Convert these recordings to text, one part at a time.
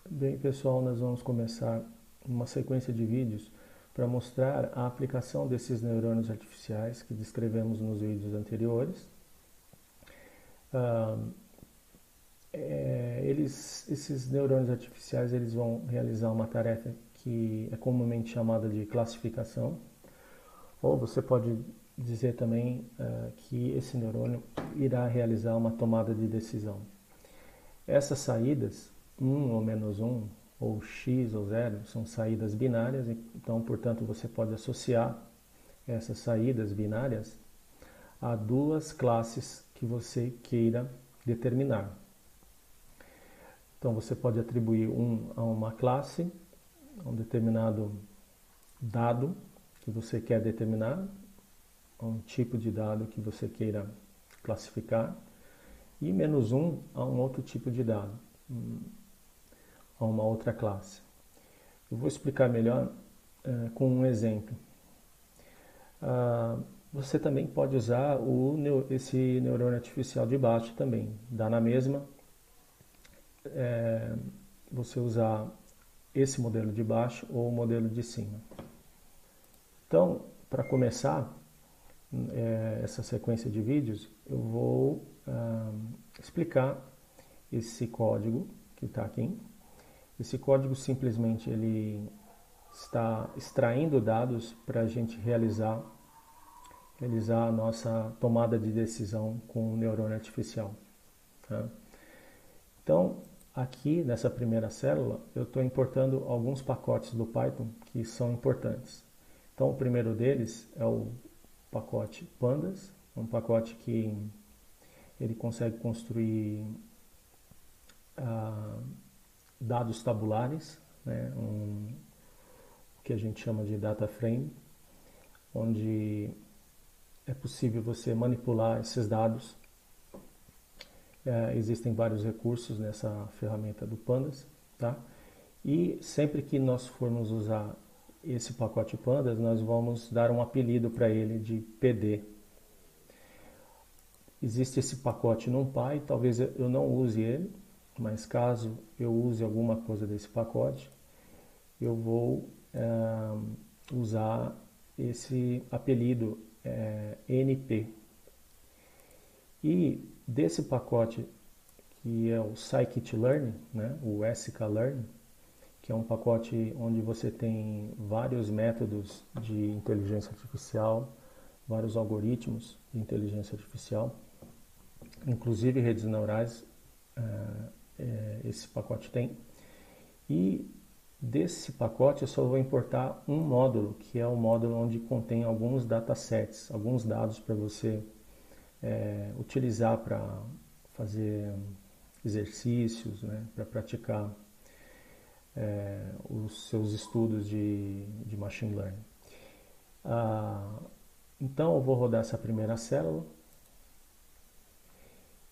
Bem, pessoal, nós vamos começar uma sequência de vídeos para mostrar a aplicação desses neurônios artificiais que descrevemos nos vídeos anteriores. Ah, esses neurônios artificiais eles vão realizar uma tarefa que é comumente chamada de classificação, ou você pode dizer também que esse neurônio irá realizar uma tomada de decisão. Essas saídas, um ou menos um, ou x ou zero, são saídas binárias, então, portanto, você pode associar essas saídas binárias a duas classes que você queira determinar. Então, você pode atribuir um a uma classe, a um determinado dado que você quer determinar, a um tipo de dado que você queira classificar, e menos um a um outro tipo de dado, a uma outra classe. Eu vou explicar melhor com um exemplo. Você também pode usar esse neurônio artificial de baixo também. Dá na mesma você usar esse modelo de baixo ou o modelo de cima. Então, para começar essa sequência de vídeos, eu vou explicar esse código que está aqui. Esse código simplesmente ele está extraindo dados para a gente realizar a nossa tomada de decisão com o neurônio artificial. Tá? Então, aqui nessa primeira célula, eu estou importando alguns pacotes do Python que são importantes. Então, o primeiro deles é o pacote Pandas, um pacote que ele consegue construir dados tabulares, né, que a gente chama de data frame, onde é possível você manipular esses dados. Existem vários recursos nessa ferramenta do Pandas, tá? E sempre que nós formos usar esse pacote Pandas, nós vamos dar um apelido para ele de PD. Existe esse pacote NumPy, talvez eu não use ele, mas caso eu use alguma coisa desse pacote, eu vou usar esse apelido NP. E desse pacote que é o scikit-learn, né, o sklearn, que é um pacote onde você tem vários métodos de inteligência artificial, vários algoritmos de inteligência artificial, inclusive redes neurais, esse pacote tem. E desse pacote eu só vou importar um módulo, que é o módulo onde contém alguns datasets, alguns dados para você utilizar para fazer exercícios, né, para praticar os seus estudos de machine learning. Então eu vou rodar essa primeira célula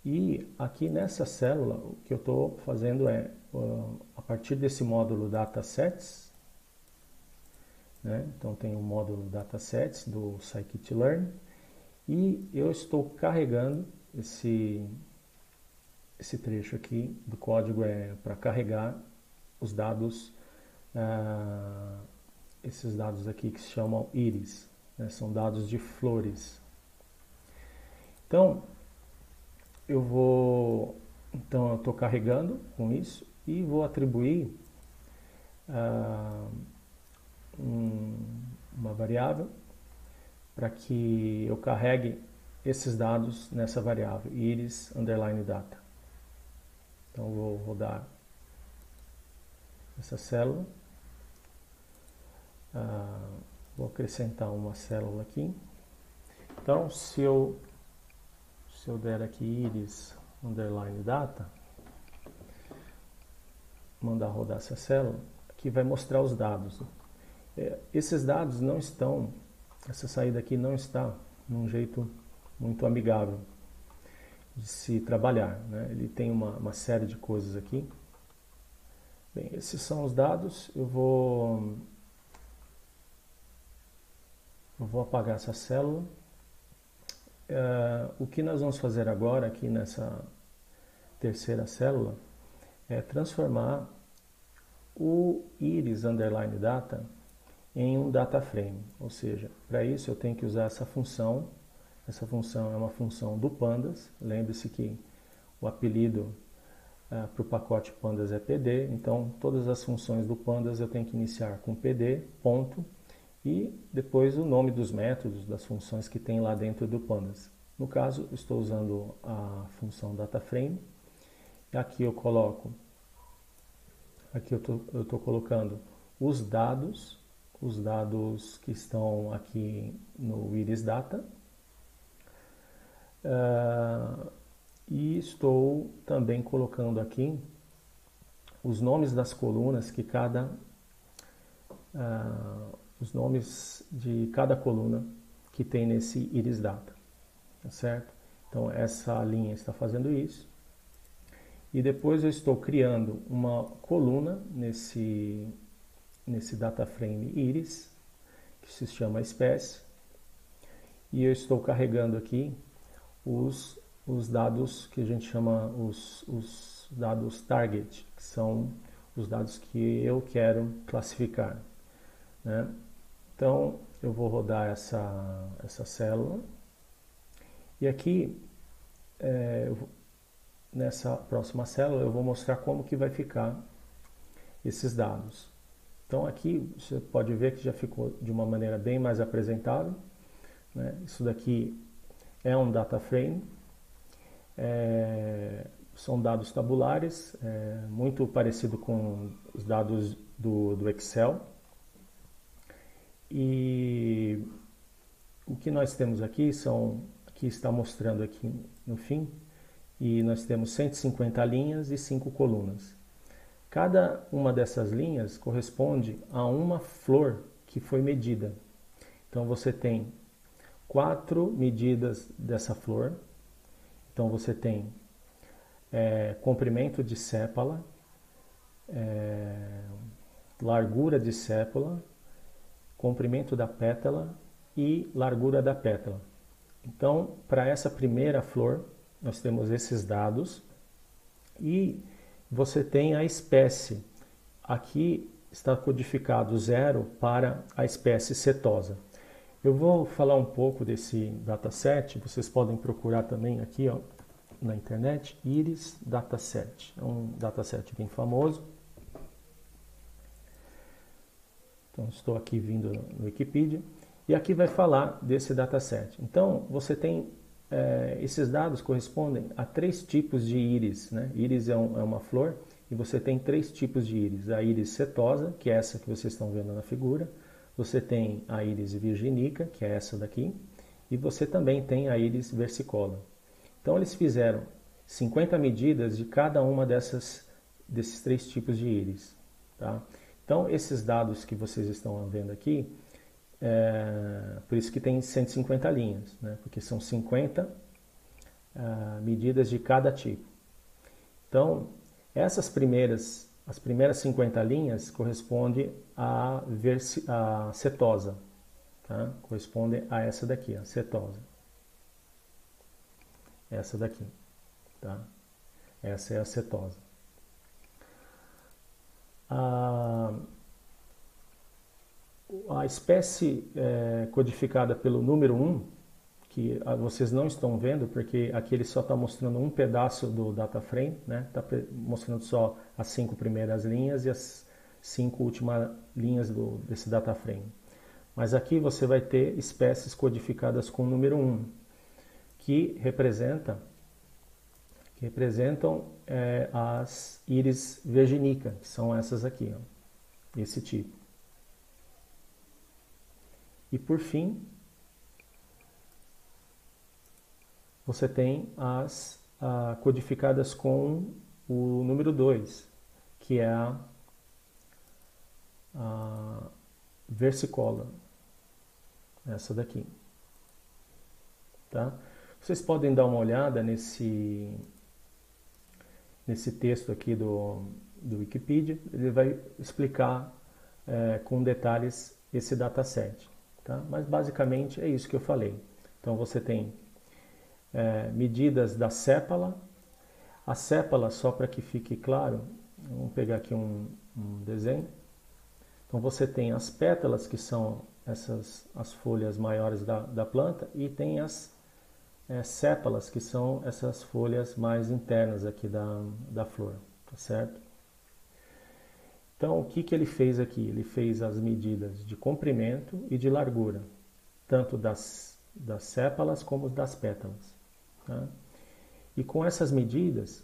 e aqui nessa célula o que eu estou fazendo é, a partir desse módulo datasets, né, então tem o módulo datasets do scikit-learn e eu estou carregando esse trecho aqui do código para carregar os dados, esses dados aqui que se chamam íris, né, são dados de flores. Então eu estou carregando com isso e vou atribuir uma variável para que eu carregue esses dados nessa variável, íris underline data. Então eu vou rodar essa célula, vou acrescentar uma célula aqui. Então se eu der aqui íris underline data, mandar rodar essa célula, aqui vai mostrar os dados. Esses dados não estão, essa saída aqui não está num jeito muito amigável de se trabalhar, né? Ele tem uma série de coisas aqui. Bem, esses são os dados. Eu vou apagar essa célula. O que nós vamos fazer agora aqui nessa terceira célula é transformar o iris underline data em um data frame, ou seja, para isso eu tenho que usar essa função. Essa função é uma função do pandas. Lembre-se que o apelido para o pacote pandas é pd, então todas as funções do pandas eu tenho que iniciar com pd, ponto, e depois o nome dos métodos, das funções que tem lá dentro do pandas. No caso, estou usando a função DataFrame. Aqui eu estou colocando os dados que estão aqui no iris data. E estou também colocando aqui os nomes das colunas que os nomes de cada coluna que tem nesse iris data, tá certo? Então essa linha está fazendo isso. E depois eu estou criando uma coluna nesse data frame iris, que se chama espécie, e eu estou carregando aqui os dados que a gente chama os dados target, que são os dados que eu quero classificar, né? Então eu vou rodar essa célula e aqui nessa próxima célula eu vou mostrar como que vai ficar esses dados. Então aqui você pode ver que já ficou de uma maneira bem mais apresentável, né? Isso daqui é um data frame, são dados tabulares, muito parecido com os dados do Excel. E o que nós temos aqui aqui está mostrando aqui no fim, e nós temos 150 linhas e 5 colunas. Cada uma dessas linhas corresponde a uma flor que foi medida. Então você tem 4 medidas dessa flor. Então você tem comprimento de sépala, largura de sépala, comprimento da pétala e largura da pétala. Então, para essa primeira flor, nós temos esses dados e você tem a espécie. Aqui está codificado 0 para a espécie setosa. Eu vou falar um pouco desse dataset, vocês podem procurar também aqui na internet, iris dataset. É um dataset bem famoso. Então, estou aqui vindo no Wikipedia e aqui vai falar desse dataset. Então, você tem, esses dados correspondem a 3 tipos de íris, né? Íris é uma flor e você tem 3 tipos de íris. A íris setosa, que é essa que vocês estão vendo na figura. Você tem a íris virginica, que é essa daqui. E você também tem a íris versicolor. Então, eles fizeram 50 medidas de cada uma desses 3 tipos de íris, tá? Então, esses dados que vocês estão vendo aqui, por isso que tem 150 linhas, né? Porque são 50 medidas de cada tipo. Então, as primeiras 50 linhas correspondem à setosa, tá? Corresponde a essa daqui, a setosa. Essa daqui, tá? Essa é a setosa. A espécie codificada pelo número 1, que vocês não estão vendo, porque aqui ele só está mostrando um pedaço do data frame, né? Está mostrando só as 5 primeiras linhas e as 5 últimas linhas desse data frame. Mas aqui você vai ter espécies codificadas com o número 1, que representam as íris virginica, que são essas aqui, ó, esse tipo. E por fim, você tem as codificadas com o número 2, que é a versicolor, essa daqui, tá? Vocês podem dar uma olhada nesse texto aqui do Wikipedia, ele vai explicar com detalhes esse dataset, tá? Mas basicamente é isso que eu falei. Então você tem medidas da sépala. A sépala, só para que fique claro, vamos pegar aqui um um desenho. Então você tem as pétalas, que são as folhas maiores da planta, e tem as sépalas, que são essas folhas mais internas aqui da flor, tá certo? Então o que ele fez aqui? Ele fez as medidas de comprimento e de largura, tanto das sépalas como das pétalas. Tá? E com essas medidas,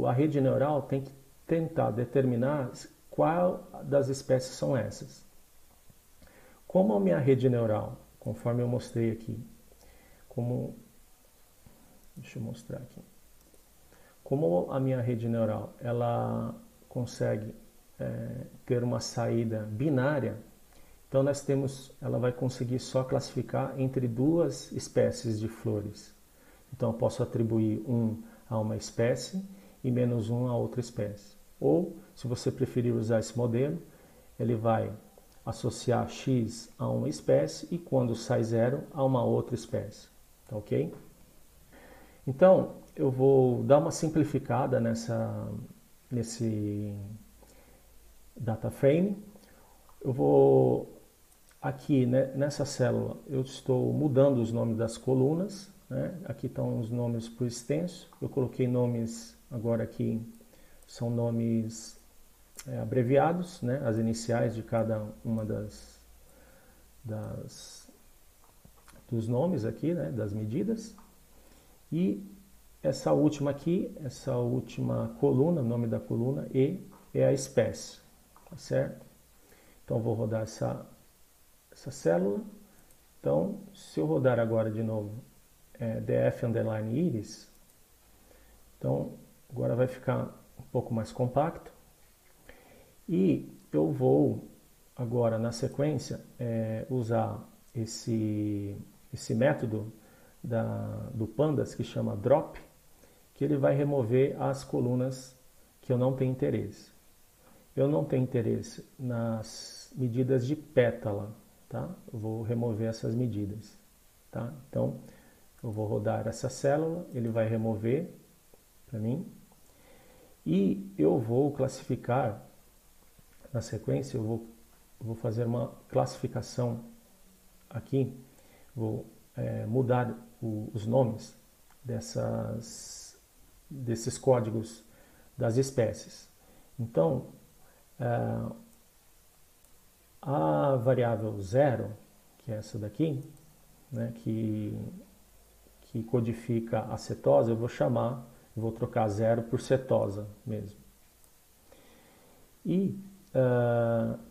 a rede neural tem que tentar determinar qual das espécies são essas. Como a minha rede neural, conforme eu mostrei aqui, deixa eu mostrar aqui. Como a minha rede neural ela consegue ter uma saída binária, então ela vai conseguir só classificar entre duas espécies de flores. Então eu posso atribuir 1 a uma espécie e -1 a outra espécie. Ou, se você preferir usar esse modelo, ele vai associar x a uma espécie e quando sai 0 a uma outra espécie. Tá ok? Então, eu vou dar uma simplificada nesse data frame. Eu vou aqui, né, nessa célula, eu estou mudando os nomes das colunas, né? Aqui estão os nomes por extenso. Eu coloquei nomes, agora aqui são nomes abreviados, né? As iniciais de cada uma dos nomes aqui, né? Das medidas. E essa última aqui, essa última coluna, o nome da coluna E é a espécie, tá certo? Então vou rodar essa célula. Então, se eu rodar agora de novo df_iris, então agora vai ficar um pouco mais compacto. E eu vou agora na sequência usar esse método do Pandas que chama drop, que ele vai remover as colunas que eu não tenho interesse. Eu não tenho interesse nas medidas de pétala, tá? Eu vou remover essas medidas, tá? Então, eu vou rodar essa célula, ele vai remover para mim. E eu vou classificar, na sequência, eu vou fazer uma classificação aqui, vou mudar os nomes desses códigos das espécies. Então, a variável 0, que é essa daqui, né, que codifica a cetose, eu vou trocar 0 por cetosa mesmo. E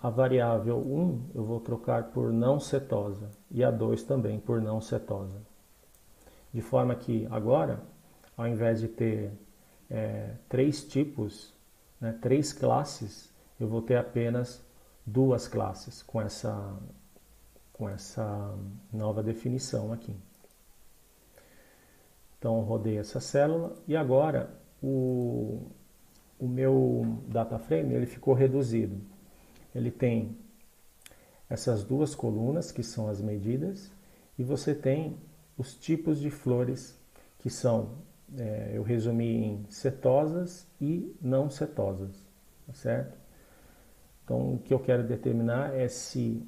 a variável 1 eu vou trocar por não cetosa e a 2 também por não cetosa. De forma que agora, ao invés de ter 3 tipos, né, 3 classes, eu vou ter apenas 2 classes com essa nova definição aqui. Então, rodei essa célula e agora o meu data frame ele ficou reduzido. Ele tem essas duas colunas, que são as medidas, e você tem os tipos de flores, que são, eu resumi em setosas e não setosas, tá certo? Então, o que eu quero determinar é se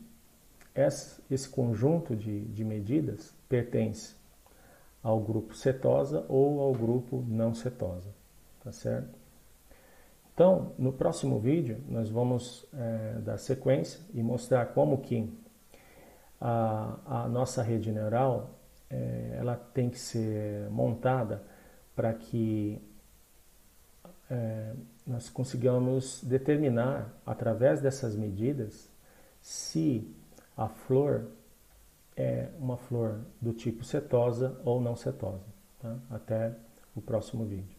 esse conjunto de medidas pertence ao grupo setosa ou ao grupo não setosa, tá certo? Então, no próximo vídeo, nós vamos dar sequência e mostrar como que a nossa rede neural ela tem que ser montada para que nós consigamos determinar, através dessas medidas, se a flor é uma flor do tipo setosa ou não setosa. Tá? Até o próximo vídeo.